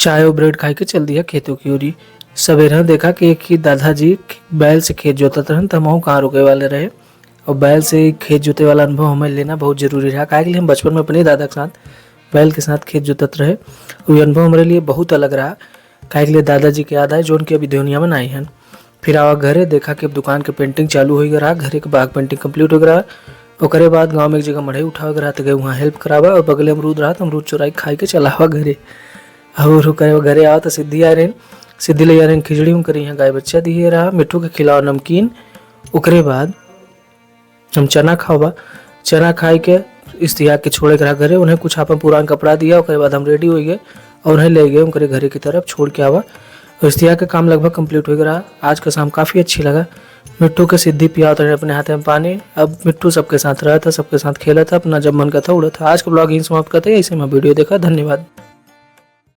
चाय और ब्रेड खा के चल दिया खेतों की ओरी। सवेरे देखा कि एक ही दादाजी बैल से खेत जोतत रहन, त हमहू कहाँ रुके वाले रहे। और बैल से खेत जोते वाला अनुभव हमें लेना बहुत जरूरी रहा, काहे के लिए हम बचपन में अपने दादा के साथ बैल के साथ खेत जोतत रहे। और ये अनुभव हमारे लिए बहुत अलग रहा, काहे के लिए दादाजी के याद आए जो उनके अभी दुनिया में नहीं हैं। फिर आवा घरे देखा कि अब दुकान के पेंटिंग चालू हो गया, घरे के बाग पेंटिंग कंप्लीट हो गया। ओकरे बाद गांव में एक जगह मढ़ई उठा रहा तो गए वहाँ हेल्प करावा, और बगले अमरूद रहा तो अमरूद चुराई खाई के चलावा घरे। और करे घरे आओ तो सिद्धि आ रहे, सिद्धि ले आ रहे खिचड़ी में करी है, गाय बच्चा दिए रहा, मिट्टू के खिलाओ नमकीन। ओकरे बाद हम चना खावा, चना खाई के इस्तिया के छोड़े रहा घरे, उन्हें कुछ अपन पुरान कपड़ा दिया। ओकरे बाद हम रेडी हो गए और उन्हें ले गए उनके घरे की तरफ छोड़ के आवा। और इस्तिया का काम लगभग कंप्लीट हो गया। आज का शाम काफ़ी अच्छी लगा। मिट्टू के सिद्धि पिया उतरे अपने हाथ में पानी। अब मिट्टू सबके साथ रहा था, सबके साथ खेला था, अपना जब मन का था उड़ा था। आज का ब्लॉग यहीं समाप्त करते हैं। इसे मैं वीडियो देखा, धन्यवाद।